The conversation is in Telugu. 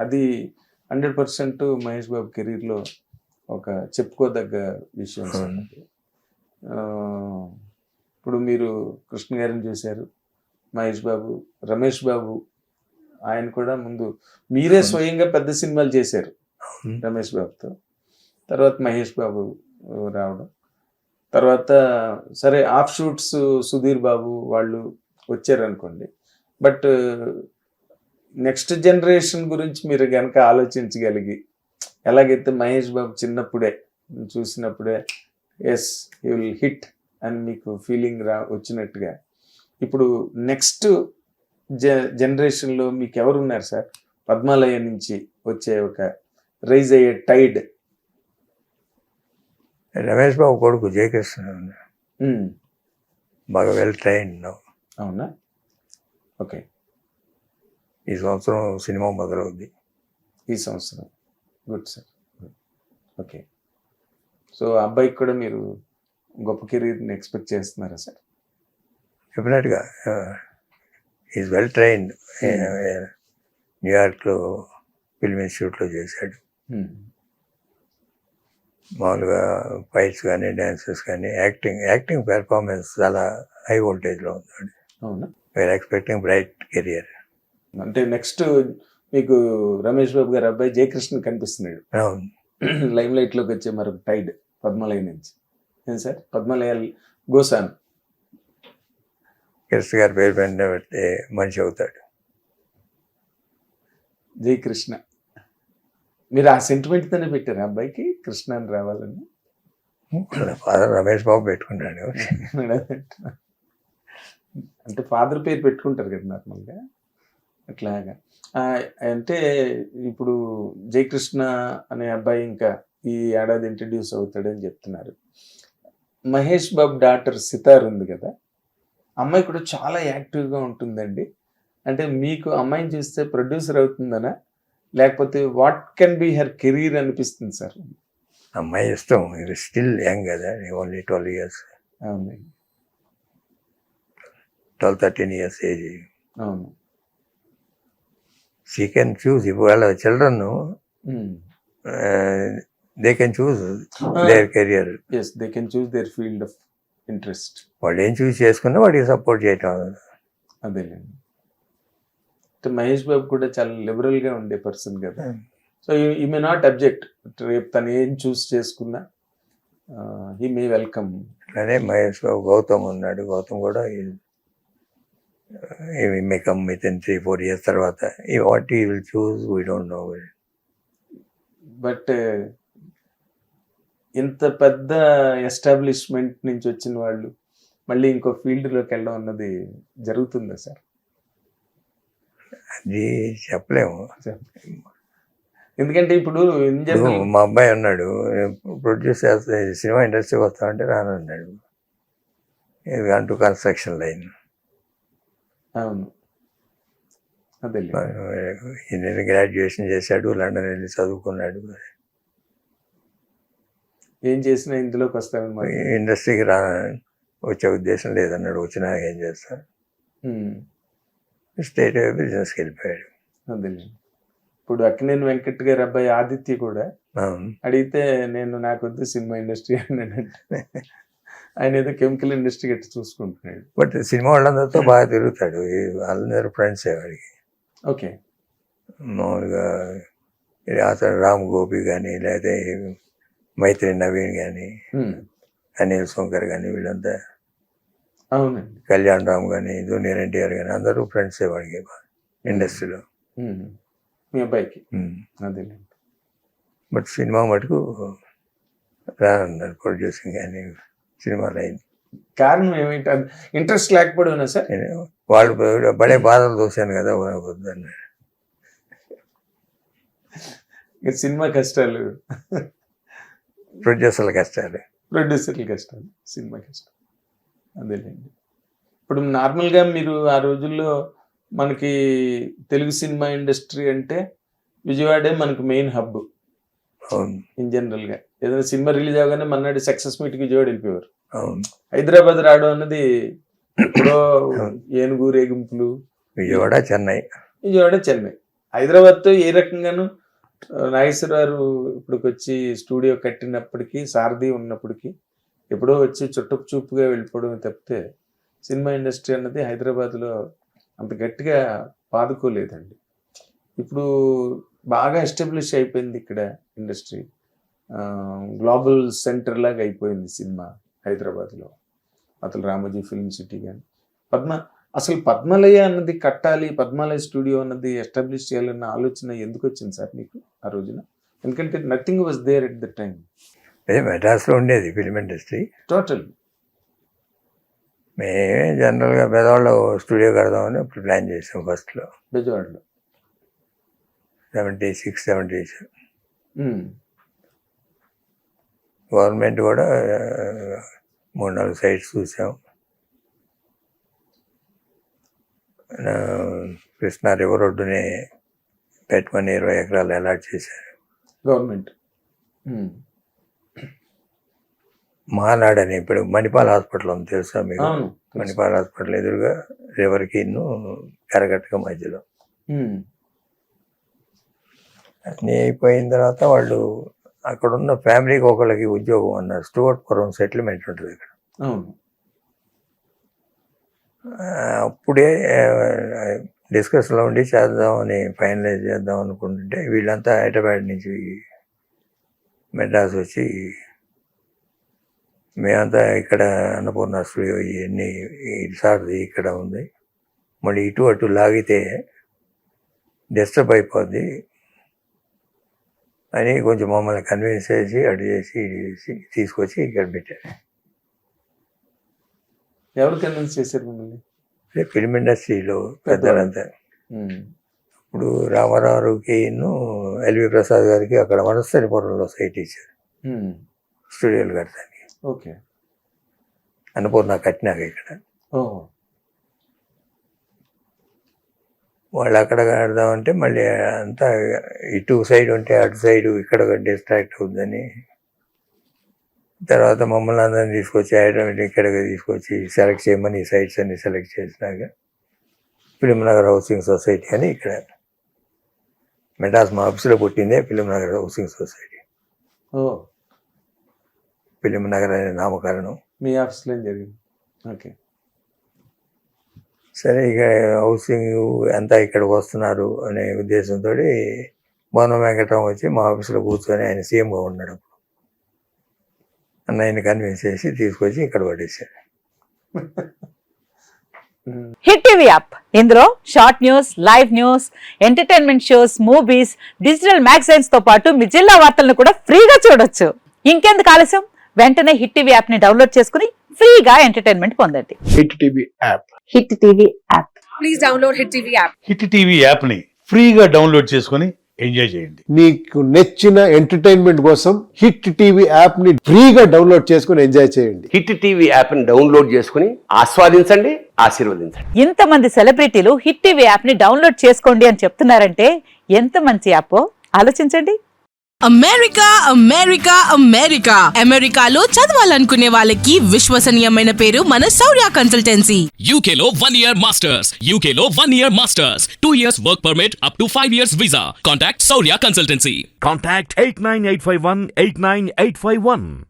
అది 100% మహేష్ బాబు కెరీర్లో ఒక చెప్పుకోదగ్గ విషయం సార్ అది. ఇప్పుడు మీరు కృష్ణ గారిని చూశారు, మహేష్ బాబు, రమేష్ బాబు, ఆయన కూడా ముందు మీరే స్వయంగా పెద్ద సినిమాలు చేశారు రమేష్ బాబుతో. తర్వాత మహేష్ బాబు రావడం, తర్వాత సరే ఆఫ్ షూట్స్ సుధీర్ బాబు వాళ్ళు వచ్చారనుకోండి. బట్ నెక్స్ట్ జనరేషన్ గురించి మీరు కనుక ఆలోచించగలిగి, ఎలాగైతే మహేష్ బాబు చిన్నప్పుడే చూసినప్పుడే ఎస్ యూ విల్ హిట్ అని మీకు ఫీలింగ్ వచ్చినట్టుగా, ఇప్పుడు నెక్స్ట్ జనరేషన్లో మీకు ఎవరు ఉన్నారు సార్? పద్మాలయ నుంచి వచ్చే ఒక రైజ్ అయ్యే టైడ్. రమేష్ బాబు కొడుకు జయకృష్ణ బాగా వెల్ ట్రైన్డ్. అవునా? ఓకే. ఈ సంవత్సరం సినిమా మొదలవుద్ది. ఈ సంవత్సరం. Good sir. ఓకే. సో అబ్బాయికి కూడా మీరు గొప్ప కెరీర్ని ఎక్స్పెక్ట్ చేస్తున్నారా సార్? డెఫినెట్గా ఈజ్ వెల్ ట్రైన్డ్. న్యూయార్క్లో ఫిల్మ్ ఇన్స్టిట్యూట్లో చేశాడు. మామూలుగా ఫైట్స్ కానీ డ్యాన్సెస్ కానీ యాక్టింగ్ పెర్ఫార్మెన్స్ చాలా హై వోల్టేజ్లో ఉంది. అవునా? We're expecting bright career. అంటే నెక్స్ట్ మీకు రమేష్ బాబు గారు అబ్బాయి జయకృష్ణ కనిపిస్తున్నాడు. అవును. లైమ్ లైట్లోకి వచ్చే మరొక టైడ్ పద్మాలయ నుంచి. ఏం సార్? పద్మాలయ గోసాన్ కృష్ణ గారి పేరు పైన పెడితే మనిషి అవుతాడు. జయకృష్ణ. మీరు ఆ సెంటిమెంట్తోనే పెట్టారు అబ్బాయికి కృష్ణ అని రావాలని? ఫాదర్ రమేష్ బాబు పెట్టుకుంటాడు. అంటే ఫాదర్ పేరు పెట్టుకుంటారు కదా నార్మల్గా, అట్లాగా. అంటే ఇప్పుడు జయకృష్ణ అనే అబ్బాయి ఇంకా ఈ ఏడాది ఇంట్రడ్యూస్ అవుతాడని చెప్తున్నారు. మహేష్ బాబు డాటర్ సితార్ ఉంది కదా, అమ్మాయి కూడా చాలా యాక్టివ్గా ఉంటుందండి. అంటే మీకు అమ్మాయిని చూస్తే ప్రొడ్యూసర్ అవుతుందనా, లేకపోతే what can be her career అనిపిస్తుంది సార్? అమ్మాయి ఇష్టం. ఇది స్టిల్ యంగ్ కదా, ఓన్లీ 12 years. అవును. 12-13 years ఏజ్. అవును. She can choose. ఇవాళ children they can choose their career. Yes, they can choose their field of interest. వాళ్ళు ఏం చూస్ చేసుకున్నా వాడికి సపోర్ట్ చేయటం. అదేలేండి. మహేష్ బాబు కూడా చాలా లిబరల్గా ఉండే పర్సన్ కదా, సో ఈ మే నాట్ అబ్జెక్ట్. రేపు తను ఏం చూస్ చేసుకున్నా హీ మే వెల్కమ్. అదే మహేష్ బాబు గౌతమ్ ఉన్నాడు. గౌతమ్ కూడా may come with in 3-4 years తర్వాత. What he will choose we don't know. But ఇంత పెద్ద ఎస్టాబ్లిష్మెంట్ నుంచి వచ్చిన వాళ్ళు మళ్ళీ ఇంకో ఫీల్డ్లోకి వెళ్ళడం అన్నది జరుగుతుందా సార్? అది చెప్పలేము. ఎందుకంటే ఇప్పుడు మా అబ్బాయి ఉన్నాడు, ప్రొడ్యూస్ చేస్తే సినిమా ఇండస్ట్రీకి వస్తామంటే రానన్నాడు. ఇది అంటూ కన్స్ట్రక్షన్ లైన్. అవును. అదే ఇంజనీరింగ్ గ్రాడ్యుయేషన్ చేశాడు, లండన్ వెళ్ళి చదువుకున్నాడు. ఏం చేసినా ఇందులోకి వస్తానన్నమాట. ఇండస్ట్రీకి వచ్చే ఉద్దేశం లేదన్నాడు. వచ్చినా ఏం చేస్తాను, స్టేట్ బిజినెస్కి వెళ్ళిపోయాడు. అదేలేండి. ఇప్పుడు అక్కినేని వెంకట్ గారి అబ్బాయి ఆదిత్య కూడా అడిగితే నాకు వద్దు సినిమా ఇండస్ట్రీ అన్నాడంటే, ఆయన ఏదో కెమికల్ ఇండస్ట్రీ గట్టి చూసుకుంటున్నాడు. బట్ సినిమా వాళ్ళందరితో బాగా తిరుగుతాడు. వాళ్ళందరూ ఫ్రెండ్స్ వాడికి. ఓకే. మామూలుగా అతను రామ్ గోపి కానీ, లేకపోతే మైత్రి నవీన్ కానీ, అనిల్ శంకర్ కానీ, వీళ్ళంతా. అవునండి. కళ్యాణ్ రామ్ కానీ, జూనియర్ ఎన్టీఆర్ కానీ అందరూ ఫ్రెండ్సే వాడికి ఇండస్ట్రీలో. మీ అబ్బాయికి అదేలేండి. బట్ సినిమా మటుకు రానన్నారు, ప్రొడ్యూసింగ్ కానీ సినిమా లైన్. కారణం ఏమిటి? ఇంట్రెస్ట్ లేకపోవడం సార్? వాళ్ళు బడే బాధలు చూశాను కదా, వద్దన్నారు. సినిమా కష్టాలు, ప్రొడ్యూసర్ల కష్టాలు, సినిమా కష్టాలు. అదేలేండి. ఇప్పుడు నార్మల్గా మీరు ఆ రోజుల్లో మనకి తెలుగు సినిమా ఇండస్ట్రీ అంటే విజయవాడే మనకు మెయిన్ హబ్. ఇన్ జనరల్గా ఏదైనా సినిమా రిలీజ్ అవగానే మన్నాడు సక్సెస్ మీట్కి విజయవాడ వెళ్ళిపోయారు. హైదరాబాద్ రావడం అన్నది ఎప్పుడో ఏనుగు రేగింపులు. విజయవాడ చెన్నై. హైదరాబాద్తో ఏ రకంగానూ నాగేశ్వరరావు ఇప్పటికి వచ్చి స్టూడియో కట్టినప్పటికీ, సారథి ఉన్నప్పటికీ ఎప్పుడో వచ్చి చుట్టపు చూపుగా వెళ్ళిపోవడం తప్పితే సినిమా ఇండస్ట్రీ అన్నది హైదరాబాద్లో అంత గట్టిగా పాదుకోలేదండి. ఇప్పుడు బాగా ఎస్టాబ్లిష్ అయిపోయింది ఇక్కడ ఇండస్ట్రీ. గ్లోబల్ సెంటర్ లాగా అయిపోయింది సినిమా హైదరాబాద్లో. అసలు రామోజీ ఫిల్మ్ సిటీ కానీ అసలు పద్మాలయ అన్నది కట్టాలి, పద్మాలయ స్టూడియో అన్నది ఎస్టాబ్లిష్ చేయాలన్న ఆలోచన ఎందుకు వచ్చింది సార్ మీకు ఆ రోజున? ఎందుకంటే nothing was there at the time. అదే మెడ్రాస్లో ఉండేది ఫిల్మ్ ఇండస్ట్రీ టోటల్. మేమే జనరల్గా బెజవాడలో స్టూడియో కడదామని అప్పుడు ప్లాన్ చేసాం ఫస్ట్లో, బెజవాడలో 76, 77. గవర్నమెంట్ కూడా 3-4 సైట్స్ చూసాం. కృష్ణా రివర్ ఒడ్డునే పెట్టమని 20 ఎకరాలు అలాట్ చేశారు గవర్నమెంట్. మానాడని ఇప్పుడు మణిపాల్ హాస్పిటల్ ఉంది తెలుసా మీకు? మణిపాల్ హాస్పిటల్ ఎదురుగా రివర్కి కరగట్టుగా మధ్యలో. అన్నీ అయిపోయిన తర్వాత వాళ్ళు అక్కడ ఉన్న ఫ్యామిలీకి ఒకళ్ళకి ఉద్యోగం అన్నారు. స్టూవర్ట్పురం సెటిల్మెంట్ ఉంటుంది ఇక్కడ. అప్పుడే డిస్కస్లో ఉండి చేద్దామని ఫైనలైజ్ చేద్దాం అనుకుంటుంటే వీళ్ళంతా హైదరాబాద్ నుంచి మెడ్రాస్ వచ్చి మేమంతా ఇక్కడ అన్నపూర్ణ స్టూడియో ఇవన్నీ సార్ది ఇక్కడ ఉంది, మళ్ళీ ఇటు అటు లాగితే డిస్టర్బ్ అయిపోద్ది అని కొంచెం మమ్మల్ని కన్విన్స్ చేసి అటు చేసి తీసుకొచ్చి ఇక్కడ పెట్టారు. ఎవరు కన్విన్స్ చేశారు మిమ్మల్ని? ఫిల్మ్ ఇండస్ట్రీలో పెద్దలంతా. ఇప్పుడు రామారావుకి ఎల్వి ప్రసాద్ గారికి అక్కడ వనస్థలిపురంలో సైట్ ఇచ్చారు స్టూడియోలు కట్టడానికి. ఓకే. అన్నపూర్ణ కట్టినాక ఇక్కడ వాళ్ళు అక్కడ కడదామంటే మళ్ళీ అంతా ఇటు సైడ్ ఉంటే అటు సైడ్ ఇక్కడ డిస్ట్రాక్ట్ అవుతుందని తర్వాత మమ్మల్ని అందరినీ తీసుకొచ్చి హైదరాబాద్ ఇక్కడికి తీసుకొచ్చి సెలెక్ట్ చేయమని ఈ సైట్స్ అన్ని సెలెక్ట్ చేసినాక ఫిలిం నగర్ హౌసింగ్ సొసైటీ అని ఇక్కడ మెడ్రాస్ మా ఆఫీసులో పుట్టిందే film Nagar housing society. Film Nagar అనే నామకరణం మీ ఆఫీస్లో జరిగింది. ఓకే. సరే ఇక హౌసింగ్ అంతా ఇక్కడికి వస్తున్నారు అనే ఉద్దేశంతో భవన వెంకటరావు వచ్చి మా ఆఫీసులో కూర్చొని ఆయన సీఎంగా ఉన్నాడు. అన్నయ్యని కన్విన్స్ చేసి తీసుకొచ్చి ఇక్కడ పడేశారు. హిట్ టీవీ యాప్, ఇందులో short news, live news, entertainment shows, movies, digital magazines తో పాటు మీ జిల్లా వార్తలను కూడా ఫ్రీగా చూడొచ్చు. ఇంకెందుకు ఆలస్యం, వెంటనే హిట్ టీవీ యాప్ ని డౌన్లోడ్ చేసుకుని ఫ్రీగా ఎంటర్టైన్మెంట్ పొందండి. Hit TV app. Hit TV app. Please download hit TV app. Hit TV app ని ఫ్రీగా డౌన్లోడ్ చేసుకుని ఎంజాయ్ చేయండి. మీకు నచ్చిన ఎంటర్టైన్మెంట్ కోసం హిట్ టీవీ యాప్ ని ఫ్రీగా డౌన్లోడ్ చేసుకుని ఎంజాయ్ చేయండి. హిట్ టీవీ యాప్ ని డౌన్లోడ్ చేసుకుని ఆస్వాదించండి, ఆశీర్వదించండి. ఇంతమంది సెలబ్రిటీలు హిట్ టీవీ యాప్ ని డౌన్లోడ్ చేసుకోండి అని చెప్తున్నారంటే ఎంత మంచి యాప్ ఆలోచించండి. అమెరికా అమెరికా అమెరికా అమెరికాలో చదవాలనుకునే వాళ్ళకి విశ్వసనీయమైన పేరు మన శౌర్య కన్సల్టెన్సీ. UK లో 1 year masters, UK లో 1 year masters, 2 years work permit up to 5 years visa. Contact Saurya Consultancy. Contact 89851 89851.